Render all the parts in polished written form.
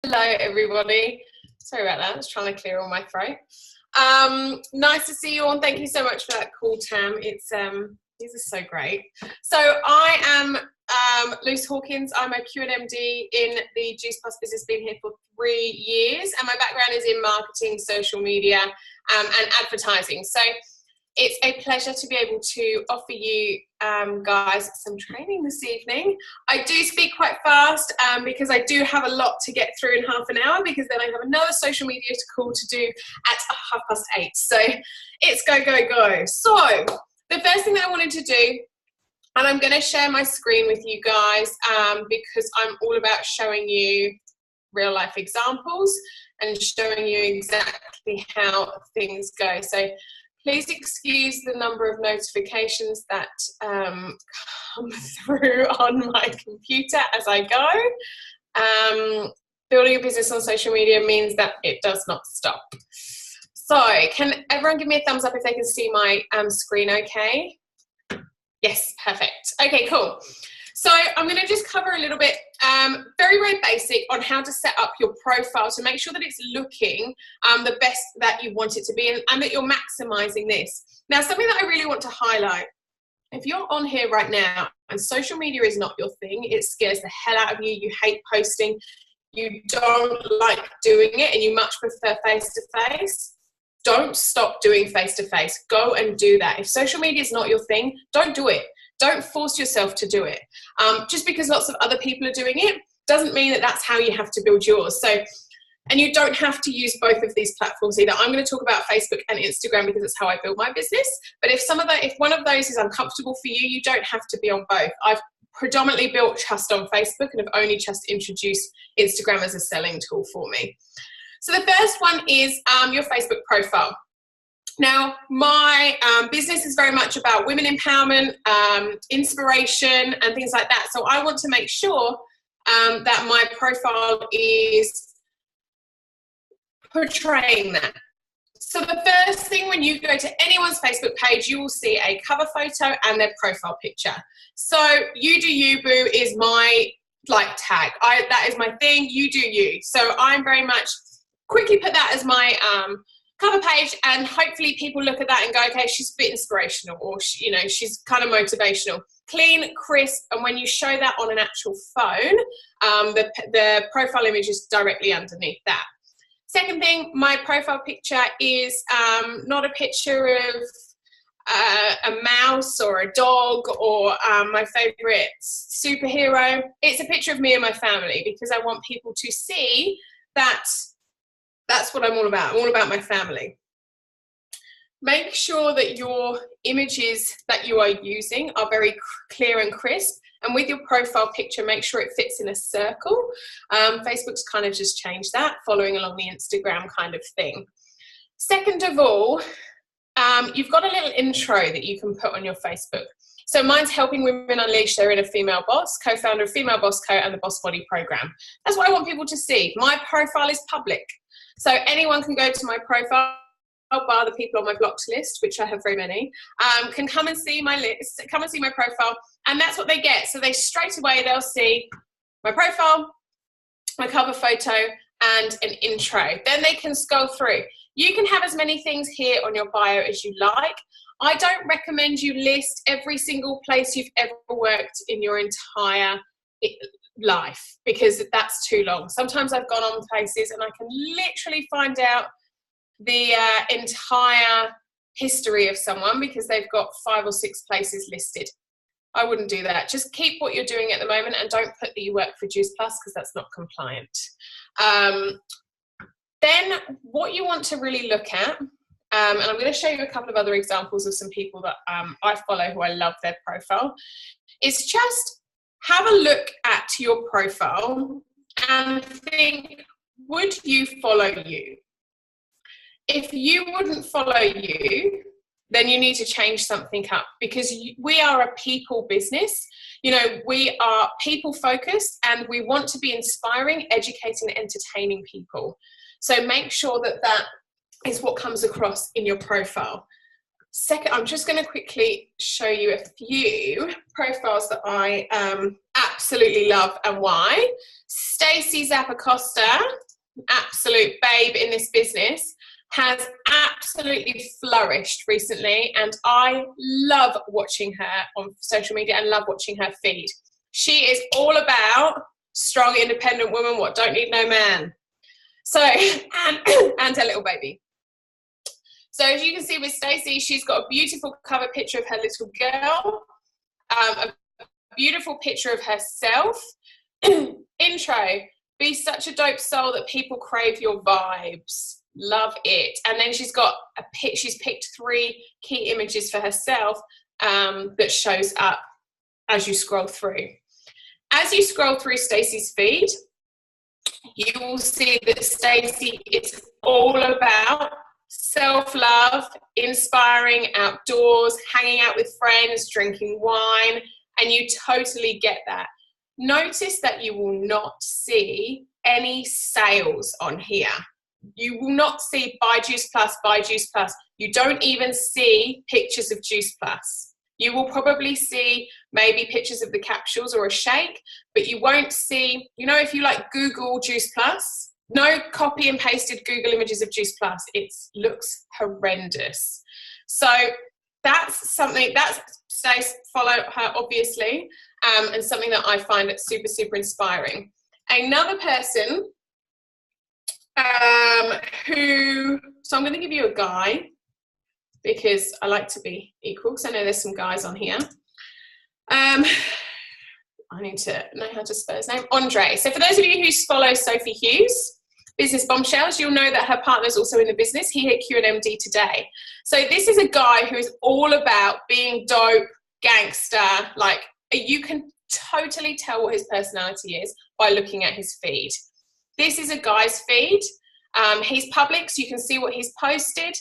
Hello everybody. Sorry about that, I was trying to clear all my throat. Nice to see you all and thank you so much for that call, Tam. It's these are so great. So I am Luce Hawkins. I'm a QNMD in the Juice Plus business, been here for 3 years, and my background is in marketing, social media and advertising. So it's a pleasure to be able to offer you guys some training this evening. I do speak quite fast because I do have a lot to get through in half an hour, because then I have another social media call to do at 8:30. So it's go, go, go. So the first thing that I wanted to do, and I'm going to share my screen with you guys because I'm all about showing you real life examples and showing you exactly how things go. So please excuse the number of notifications that come through on my computer as I go. Building a business on social media means that it does not stop. So can everyone give me a thumbs up if they can see my screen okay? Yes, perfect. Okay, cool. So I'm going to just cover a little bit, very, very basic on how to set up your profile to make sure that it's looking the best that you want it to be, and that you're maximizing this. Now, something that I really want to highlight, if you're on here right now and social media is not your thing, it scares the hell out of you, you hate posting, you don't like doing it, and you much prefer face-to-face, don't stop doing face-to-face. Go and do that. If social media is not your thing, don't do it. Don't force yourself to do it. Just because lots of other people are doing it doesn't mean that that's how you have to build yours. So, and you don't have to use both of these platforms either. I'm going to talk about Facebook and Instagram because it's how I build my business. But if one of those is uncomfortable for you, you don't have to be on both. I've predominantly built trust on Facebook and have only just introduced Instagram as a selling tool for me. So the first one is your Facebook profile. Now, my business is very much about women empowerment, inspiration, and things like that. So I want to make sure that my profile is portraying that. So the first thing, when you go to anyone's Facebook page, you will see a cover photo and their profile picture. So you do you, boo, is my tag. That is my thing. You do you. So I'm very much quickly put that as my cover page, and hopefully people look at that and go, okay, she's a bit inspirational, or she's kind of motivational. Clean, crisp, and when you show that on an actual phone, the profile image is directly underneath that. Second thing, my profile picture is not a picture of a mouse or a dog or my favorite superhero. It's a picture of me and my family, because I want people to see that that's what I'm all about. I'm all about my family. Make sure that your images that you are using are very clear and crisp. And with your profile picture, make sure it fits in a circle. Facebook's kind of just changed that, following along the Instagram kind of thing. Second of all, you've got a little intro that you can put on your Facebook. So mine's Helping Women Unleash Their Inner Female Boss, co-founder of Female Boss Co and the Boss Body program. That's what I want people to see. My profile is public. So anyone can go to my profile, bar the people on my blocked list, which I have very many, can come and see my list, come and see my profile, and that's what they get. So they straight away, they'll see my profile, my cover photo, and an intro. Then they can scroll through. You can have as many things here on your bio as you like. I don't recommend you list every single place you've ever worked in your entire life, because that's too long. Sometimes I've gone on places and I can literally find out the entire history of someone because they've got 5 or 6 places listed. I wouldn't do that. Just keep what you're doing at the moment and don't put that you work for Juice Plus, because that's not compliant. Then what you want to really look at, and I'm going to show you a couple of other examples of some people that I follow who I love their profile, is just have a look at your profile and think, would you follow you? If you wouldn't follow you, then you need to change something up, because we are a people business. We are people focused and we want to be inspiring, educating, and entertaining people. So make sure that that is what comes across in your profile. Second, I'm just going to quickly show you a few profiles that I absolutely love and why. Stacey Zappacosta, absolute babe in this business, has absolutely flourished recently, and I love watching her on social media and love watching her feed. She is all about strong, independent woman, what don't need no man. So, and her little baby. So as you can see with Stacey, she's got a beautiful cover picture of her little girl, a beautiful picture of herself. Intro, be such a dope soul that people crave your vibes. Love it. And then she's got she's picked 3 key images for herself that shows up as you scroll through. As you scroll through Stacey's feed, you will see that Stacey is all about self-love, inspiring, outdoors, hanging out with friends, drinking wine, and you totally get that. Notice that you will not see any sales on here. You will not see buy Juice Plus, buy Juice Plus. You don't even see pictures of Juice Plus. You will probably see maybe pictures of the capsules or a shake, but you won't see, you know, if you like Google Juice Plus, no copy and pasted Google images of Juice Plus. It looks horrendous. So that's something, follow her obviously, and something that I find it super, super inspiring. Another person so I'm going to give you a guy because I like to be equal, because I know there's some guys on here. I need to know how to spell his name. Andre. So for those of you who follow Sophie Hughes, Business Bombshells, you'll know that her partner is also in the business. He hit QNMD today. So this is a guy who is all about being dope, gangster. Like, you can totally tell what his personality is by looking at his feed. This is a guy's feed. He's public, so you can see what he's posted.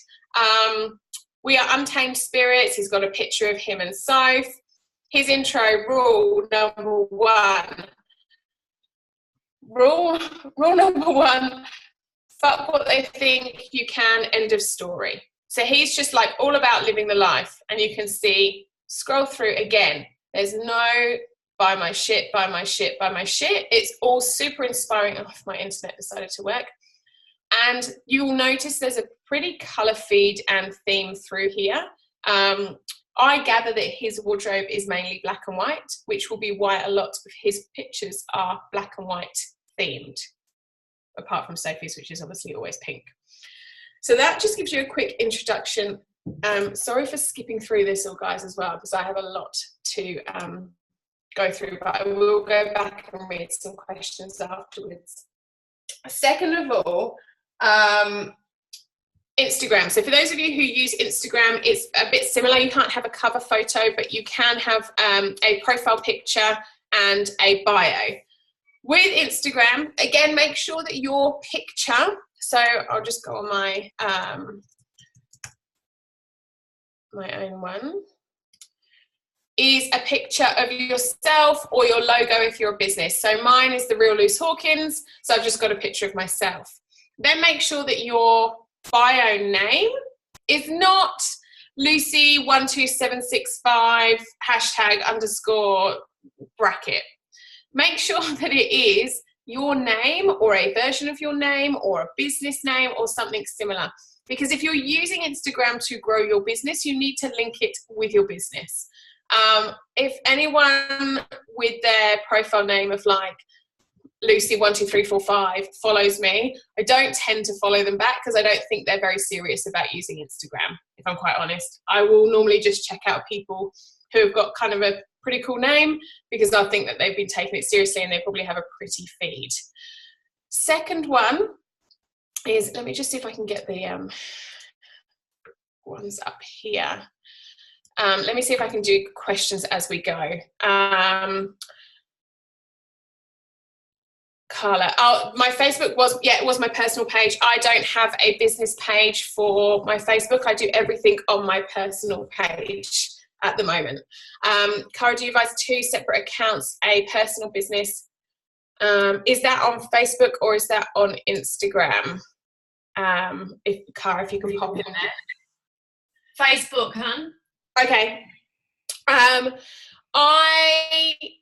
We are Untamed Spirits. He's got a picture of him and Soph. His intro, rule number one. Rule number one, fuck what they think you can, end of story. So he's just like all about living the life. And you can see, scroll through again, there's no buy my shit, buy my shit, buy my shit. It's all super inspiring. Oh, my internet decided to work. And you'll notice there's a pretty colour feed and theme through here. I gather that his wardrobe is mainly black and white, which will be why a lot of his pictures are black and white themed, apart from Sophie's, which is obviously always pink. So that just gives you a quick introduction. Sorry for skipping through this, all guys, as well, because I have a lot to go through, but I will go back and read some questions afterwards. Second of all, Instagram. So for those of you who use Instagram, it's a bit similar. You can't have a cover photo, but you can have a profile picture and a bio. With Instagram, again, make sure that your picture, so I'll just go on my my own one, is a picture of yourself or your logo if you're a business. So mine is the Real Loose Hawkins, so I've just got a picture of myself. Then make sure that your bio name is not Lucy12765 #_ bracket. Make sure that it is your name or a version of your name or a business name or something similar. Because if you're using Instagram to grow your business, you need to link it with your business. If anyone with their profile name of like Lucy12345 follows me, I don't tend to follow them back because I don't think they're very serious about using Instagram, if I'm quite honest. I will normally just check out people who have got kind of a pretty cool name because I think that they've been taking it seriously and they probably have a pretty feed. Second one is, let me just see if I can get the ones up here. Let me see if I can do questions as we go. Carla, oh, my Facebook was, yeah, it was my personal page. I don't have a business page for my Facebook. I do everything on my personal page at the moment. Cara, do you advise 2 separate accounts, a personal business? Is that on Facebook or is that on Instagram? Cara, if you can pop in there. Facebook, hun. Okay.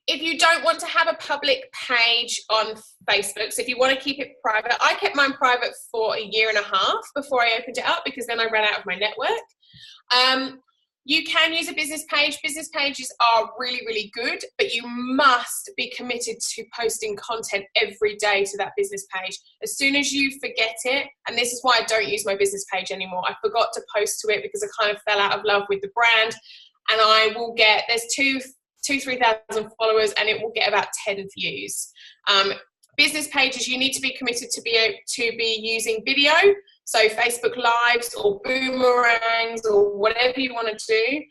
If you don't want to have a public page on Facebook, so if you want to keep it private, I kept mine private for 1.5 years before I opened it up, because then I ran out of my network. You can use a business page. Business pages are really, really good, but you must be committed to posting content every day to that business page. As soon as you forget it, and this is why I don't use my business page anymore, I forgot to post to it because I kind of fell out of love with the brand, and I will get, there's 3,000 followers, and it will get about 10 views. Business pages, you need to be committed to be using video, so Facebook Lives or boomerangs or whatever you want to do,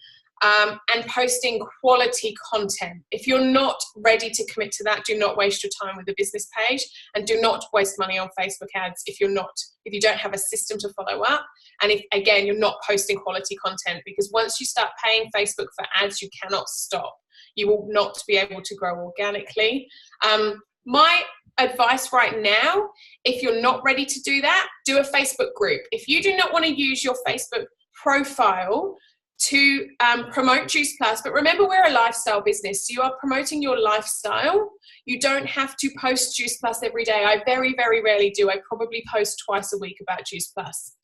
and posting quality content. If you're not ready to commit to that, do not waste your time with a business page, and do not waste money on Facebook ads if you don't have a system to follow up, and if, again, you're not posting quality content, because once you start paying Facebook for ads, you cannot stop. You will not be able to grow organically. My advice right now, if you're not ready to do that, do a Facebook group. If you do not want to use your Facebook profile to promote Juice Plus, but remember, we're a lifestyle business, so you are promoting your lifestyle. You don't have to post Juice Plus every day. I very, very rarely do. I probably post twice a week about Juice Plus,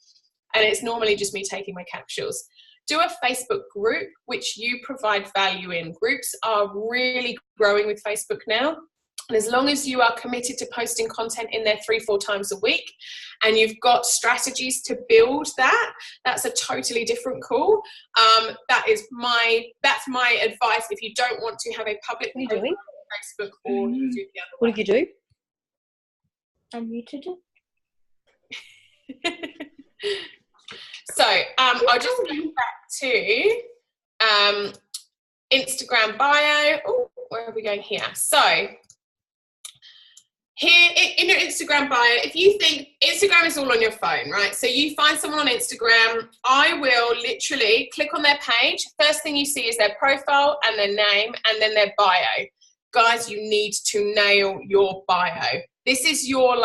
and it's normally just me taking my capsules. Do a Facebook group which you provide value in. Groups are really growing with Facebook now. And as long as you are committed to posting content in there 3-4 times a week, and you've got strategies to build that, that's a totally different call. That's my advice if you don't want to have a public What are you doing? Facebook, or do the other What way. did you do? I muted it. So I'll just go back to Instagram bio. Oh, where are we going here? So here in your Instagram bio, if you think Instagram is all on your phone, right? So you find someone on Instagram, I will literally click on their page. First thing you see is their profile and their name and then their bio. Guys, you need to nail your bio. This is your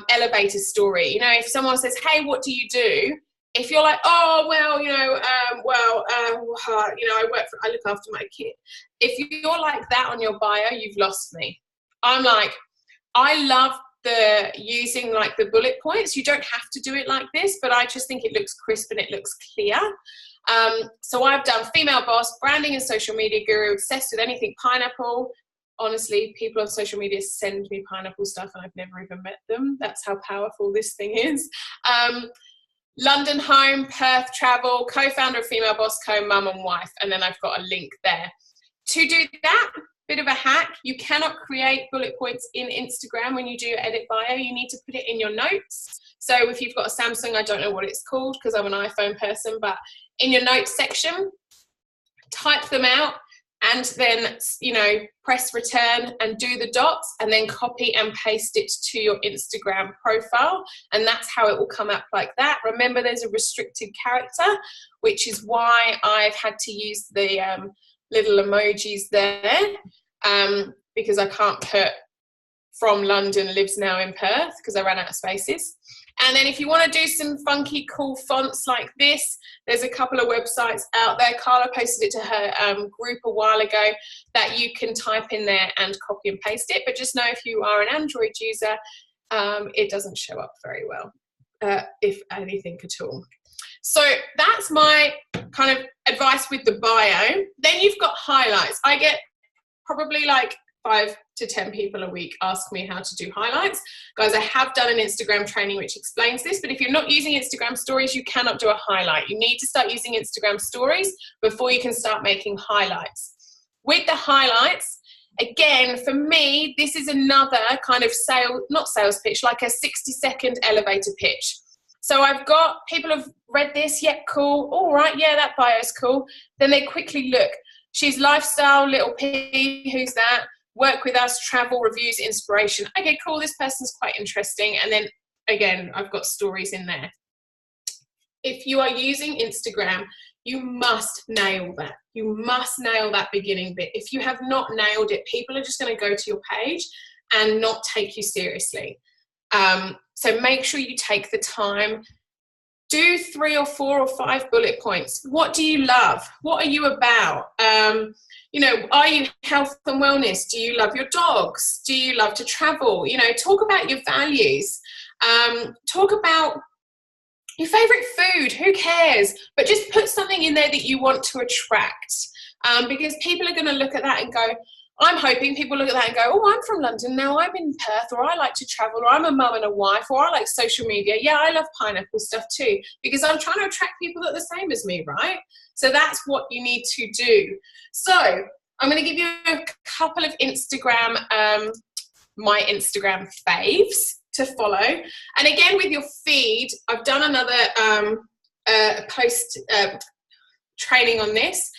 elevator story. You know, if someone says, hey, what do you do? If you're like, oh, well, I look after my kid. If you're like that on your bio, you've lost me. I'm like, I love using like the bullet points. You don't have to do it like this, but I just think it looks crisp and it looks clear. So I've done female boss, branding and social media guru, obsessed with anything pineapple. Honestly, people on social media send me pineapple stuff and I've never even met them. That's how powerful this thing is. London home, Perth travel, co-founder of Female Boss Co, mum and wife, and then I've got a link there. To do that, bit of a hack, you cannot create bullet points in Instagram when you do your edit bio. You need to put it in your notes. So if you've got a Samsung, I don't know what it's called because I'm an iPhone person, but in your notes section, type them out, and then, press return and do the dots, and then copy and paste it to your Instagram profile. And that's how it will come up like that. Remember, there's a restricted character, which is why I've had to use the little emojis there, because I can't put from London, lives now in Perth, because I ran out of spaces. And then if you want to do some funky, cool fonts like this, there's a couple of websites out there. Carla posted it to her group a while ago that you can type in there and copy and paste it. But just know if you are an Android user, it doesn't show up very well, if anything at all. So that's my kind of advice with the bio. Then you've got highlights. I get probably like 5 to 10 people a week ask me how to do highlights. Guys, I have done an Instagram training which explains this, but if you're not using Instagram stories, you cannot do a highlight. You need to start using Instagram stories before you can start making highlights. With the highlights, again, for me, this is another kind of not sales pitch, like a 60-second elevator pitch. So I've got, people have read this, yeah, cool, all right, yeah, that bio's cool. Then they quickly look, she's lifestyle, little P, who's that? Work with us, travel, reviews, inspiration. Okay, cool, this person's quite interesting. And then again, I've got stories in there. If you are using Instagram, you must nail that. You must nail that beginning bit. If you have not nailed it, people are just going to go to your page and not take you seriously. So make sure you take the time do 3 or 4 or 5 bullet points. What do you love? What are you about? You know, are you health and wellness? Do you love your dogs? Do you love to travel? You know, talk about your values. Talk about your favorite food. Who cares? But just put something in there that you want to attract, because people are going to look at that and go, I'm hoping people look at that and go, oh, I'm from London now, I'm in Perth, or I like to travel, or I'm a mum and a wife, or I like social media. Yeah, I love pineapple stuff too, because I'm trying to attract people that are the same as me, right? So that's what you need to do. So I'm going to give you a couple of Instagram, my Instagram faves to follow. And again, with your feed, I've done another post training on this.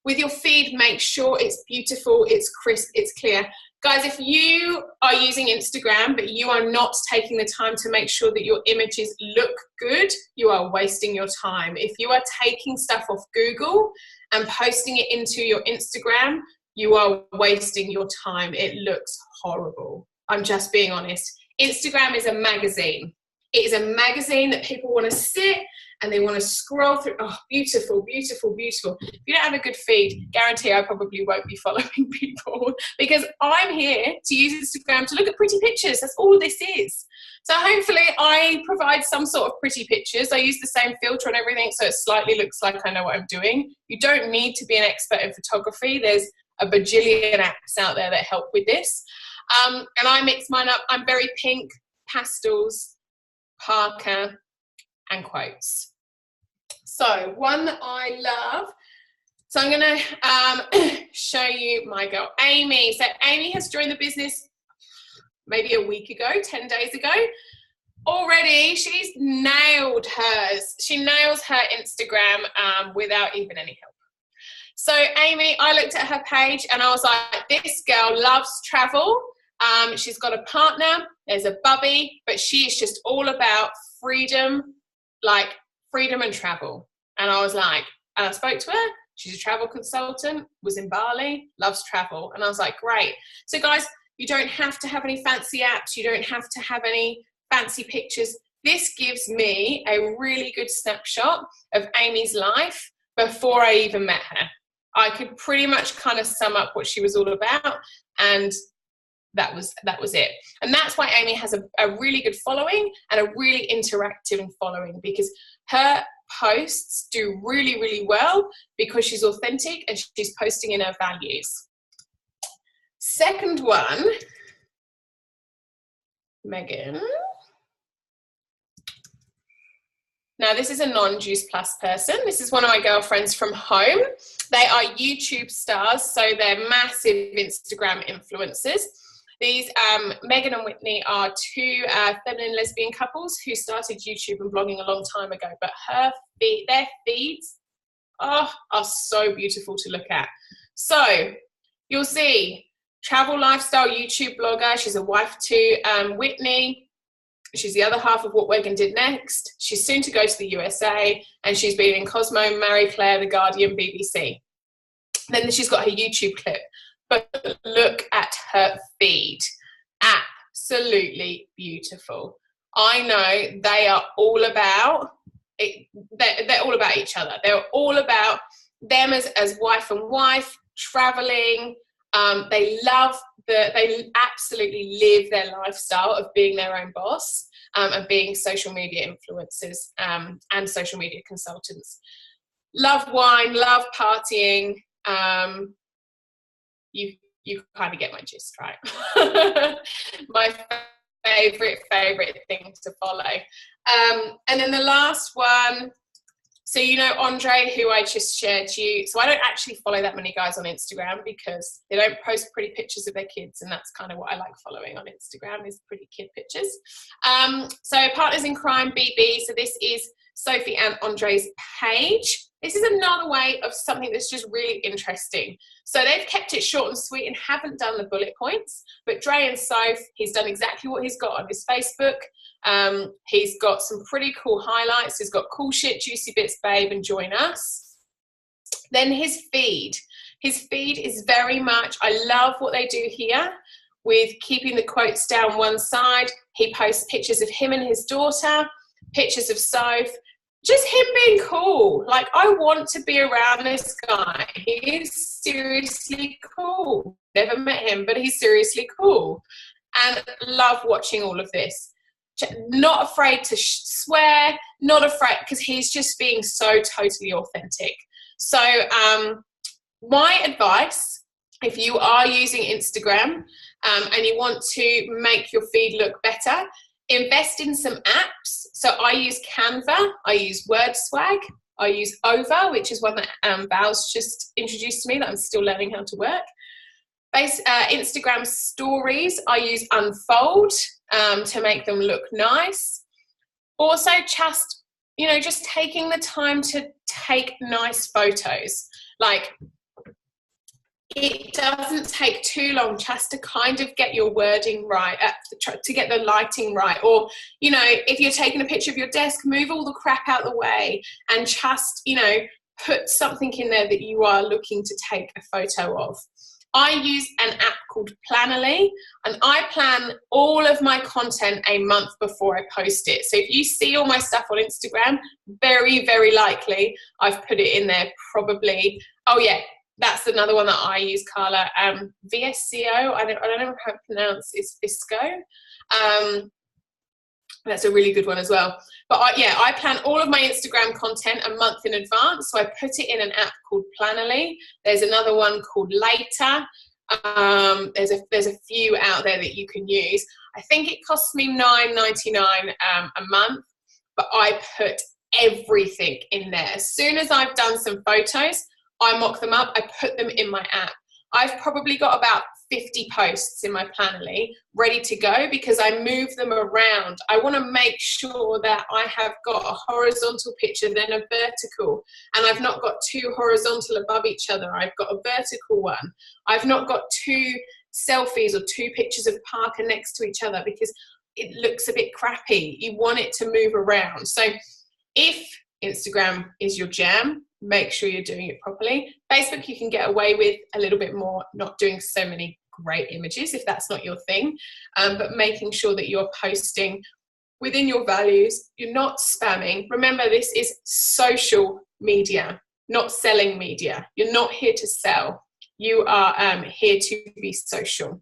With your feed, make sure it's beautiful, it's crisp, it's clear. Guys, if you are using Instagram, but you are not taking the time to make sure that your images look good, you are wasting your time. If you are taking stuff off Google and posting it into your Instagram, you are wasting your time. It looks horrible. I'm just being honest. Instagram is a magazine. It is a magazine that people want to sit and they want to scroll through. Oh, beautiful, beautiful, beautiful. If you don't have a good feed, guarantee I probably won't be following people, because I'm here to use Instagram to look at pretty pictures. That's all this is. So hopefully I provide some sort of pretty pictures. I use the same filter and everything, so it slightly looks like I know what I'm doing. You don't need to be an expert in photography. There's a bajillion apps out there that help with this. And I mix mine up. I'm very pink, pastels, Parker, and quotes. So one that I love, so I'm going to show you my girl Amy. So Amy has joined the business maybe a week ago, 10 days ago. Already she's nailed hers. She nails her Instagram without even any help. So Amy, I looked at her page and I was like, this girl loves travel. She's got a partner, there's a bubby, but she is just all about freedom, like freedom and travel. And I was like, and I spoke to her, she's a travel consultant, was in Bali, loves travel. And I was like, great. So guys, you don't have to have any fancy apps. You don't have to have any fancy pictures. This gives me a really good snapshot of Amy's life before I even met her. I could pretty much kind of sum up what she was all about, and that was it. And that's why Amy has a really good following and a really interactive following, because her posts do really, really well because she's authentic and she's posting in her values. Second one, Megan. Now, this is a non-Juice Plus person. This is one of my girlfriends from home. They are YouTube stars, so they're massive Instagram influencers. These, Megan and Whitney, are two feminine lesbian couples who started YouTube and blogging a long time ago, but their feeds are so beautiful to look at. So you'll see travel lifestyle YouTube blogger. She's a wife to Whitney. She's the other half of What Wegan Did Next. She's soon to go to the USA, and she's been in Cosmo, Marie Claire, The Guardian, BBC. Then she's got her YouTube clip. But look at her feed. Absolutely beautiful. I know they are all about it. They're all about each other. They're all about them as wife and wife, traveling. They absolutely live their lifestyle of being their own boss, and being social media influencers, and social media consultants. Love wine, love partying. You kind of get my gist, right? My favorite thing to follow. And then the last one, so you know Andre, who I just shared you. So I don't actually follow that many guys on Instagram because they don't post pretty pictures of their kids, and that's kind of what I like following on Instagram, is pretty kid pictures. So Partners in Crime BB, so this is Sophie and Andre's page. This is another way of something that's just really interesting. So they've kept it short and sweet and haven't done the bullet points, but Dre and Soph, he's done exactly what he's got on his Facebook. He's got some pretty cool highlights. He's got cool shit, juicy bits, babe, and join us. Then his feed is very much, I love what they do here with keeping the quotes down one side. He posts pictures of him and his daughter, pictures of Soph. just him being cool. Like, I want to be around this guy. He is seriously cool. Never met him, but he's seriously cool. And love watching all of this. Not afraid to swear, not afraid, because he's just being so totally authentic. So my advice, if you are using Instagram and you want to make your feed look better, invest in some apps. So I use Canva, I use WordSwag, I use Over, which is one that Val's just introduced to me that I'm still learning how to work. Instagram stories, I use Unfold to make them look nice. Also, just taking the time to take nice photos. Like, it doesn't take too long just to kind of get your wording right, to get the lighting right. Or, if you're taking a picture of your desk, move all the crap out of the way and just, put something in there that you are looking to take a photo of. I use an app called Planoly, and I plan all of my content a month before I post it. So if you see all my stuff on Instagram, very, very likely I've put it in there probably. Oh yeah, that's another one that I use, Carla. VSCO, I don't know how to pronounce it, it's Visco. That's a really good one as well. But I plan all of my Instagram content a month in advance. So I put it in an app called Planoly. There's another one called Later. There's a few out there that you can use. I think it costs me $9.99 a month, but I put everything in there. As soon as I've done some photos, I mock them up, I put them in my app. I've probably got about 50 posts in my Planoly ready to go because I move them around. I want to make sure that I have got a horizontal picture, then a vertical, and I've not got two horizontal above each other. I've got a vertical one. I've not got two selfies or two pictures of Parker next to each other because it looks a bit crappy. You want it to move around. So if Instagram is your jam, make sure you're doing it properly. Facebook, you can get away with a little bit more, not doing so many great images if that's not your thing, but making sure that you're posting within your values, you're not spamming. Remember, this is social media, not selling media. You're not here to sell. You are here to be social.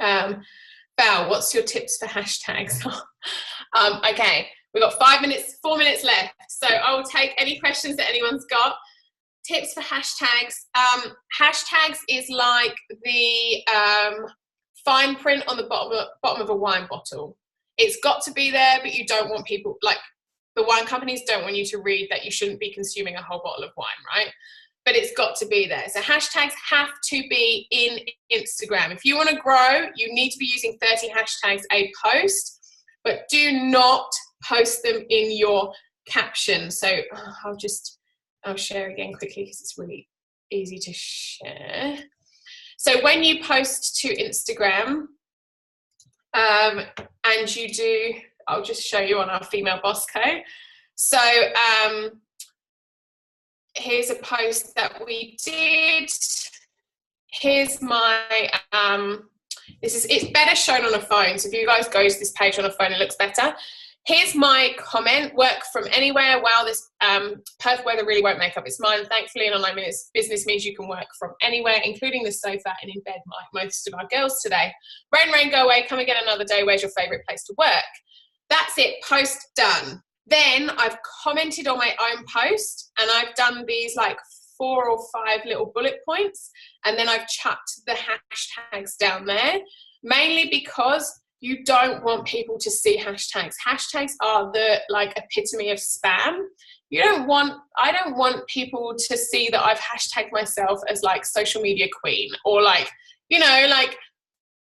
Val, what's your tips for hashtags? Okay. We've got 4 minutes left. So I will take any questions that anyone's got. Tips for hashtags. Hashtags is like the fine print on the bottom of a wine bottle. It's got to be there, but you don't want people, like the wine companies don't want you to read that you shouldn't be consuming a whole bottle of wine, right? But it's got to be there. So hashtags have to be in Instagram. If you want to grow, you need to be using 30 hashtags a post, but do not post them in your caption. So I'll share again quickly because it's really easy to share. So when you post to Instagram, and you do, I'll just show you on our Female Boss Co. So here's a post that we did. Here's my, it's better shown on a phone. So if you guys go to this page on a phone, it looks better. Here's my comment: work from anywhere. Wow, this Perth weather really won't make up its mind. Thankfully, an online business means you can work from anywhere, including the sofa and in bed, like most of our girls today. Rain, rain, go away. Come again another day. Where's your favourite place to work? That's it. Post done. Then I've commented on my own post, and I've done these like 4 or 5 little bullet points, and then I've chucked the hashtags down there, mainly because you don't want people to see hashtags. Hashtags are the like epitome of spam. I don't want people to see that I've hashtagged myself as like social media queen or like, like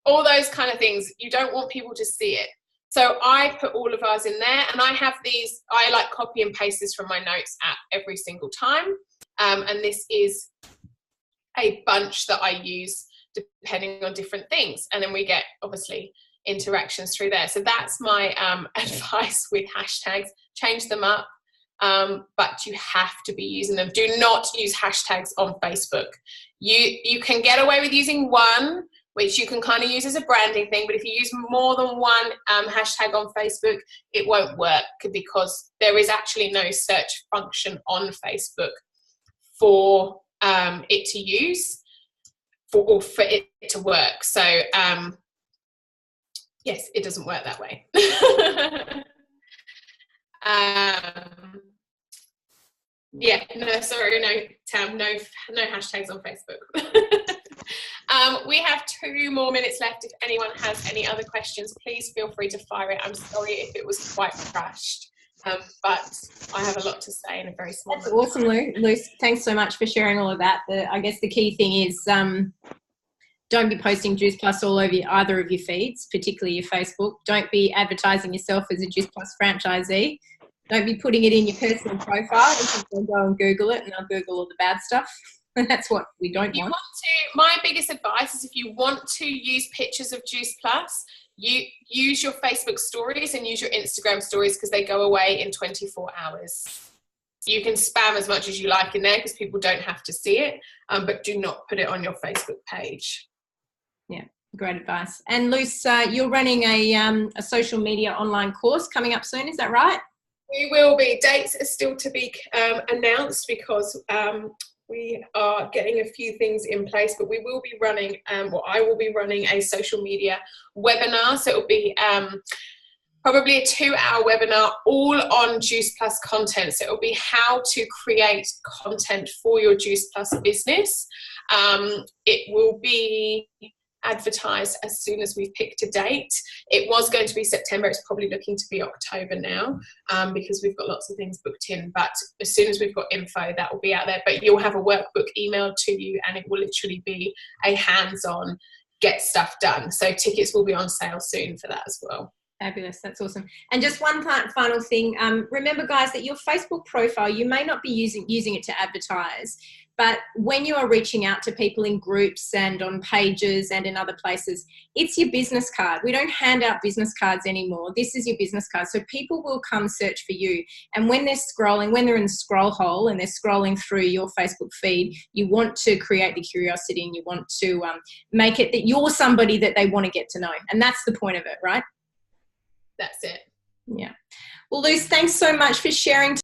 all those kind of things. You don't want people to see it. So I put all of ours in there, and I have these, I like copy and paste this from my notes app every single time. And this is a bunch that I use depending on different things. And then we get obviously interactions through there. So that's my advice with hashtags. Change them up, but you have to be using them. Do not use hashtags on Facebook. You can get away with using one which you can kind of use as a branding thing. But if you use more than one hashtag on Facebook, it won't work because there is actually no search function on Facebook for it to use or for it to work. So yes, it doesn't work that way. Yeah, no, sorry, no, Tam, no hashtags on Facebook. We have 2 more minutes left. If anyone has any other questions, please feel free to fire it. I'm sorry if it was quite crashed, but I have a lot to say in a very small That's awesome, Lou. Thanks so much for sharing all of that. I guess the key thing is don't be posting Juice Plus all over either of your feeds, particularly your Facebook. Don't be advertising yourself as a Juice Plus franchisee. Don't be putting it in your personal profile. People go and Google it, and they'll Google all the bad stuff. That's what we don't want. My biggest advice is if you want to use pictures of Juice Plus, you use your Facebook stories and use your Instagram stories because they go away in 24 hours. You can spam as much as you like in there because people don't have to see it, but do not put it on your Facebook page. Yeah, great advice. And Luce, you're running a social media online course coming up soon, is that right? We will be. Dates are still to be announced because we are getting a few things in place, but we will be running, I will be running a social media webinar. So it will be probably a 2-hour webinar all on Juice Plus content. So it will be how to create content for your Juice Plus business. It will be advertised as soon as we've picked a date. It was going to be September. It's probably looking to be October now because we've got lots of things booked in. But as soon as we've got info, that will be out there. But you'll have a workbook emailed to you, and it will literally be a hands-on get stuff done. So tickets will be on sale soon for that as well. Fabulous. That's awesome. And just one final thing. Remember, guys, that your Facebook profile, you may not be using it to advertise, but when you are reaching out to people in groups and on pages and in other places, it's your business card. We don't hand out business cards anymore. This is your business card. So people will come search for you. And when they're scrolling, when they're in the scroll hole and they're scrolling through your Facebook feed, you want to create the curiosity and you want to make it that you're somebody that they want to get to know. And that's the point of it, right? That's it. Yeah. Well, Luce, thanks so much for sharing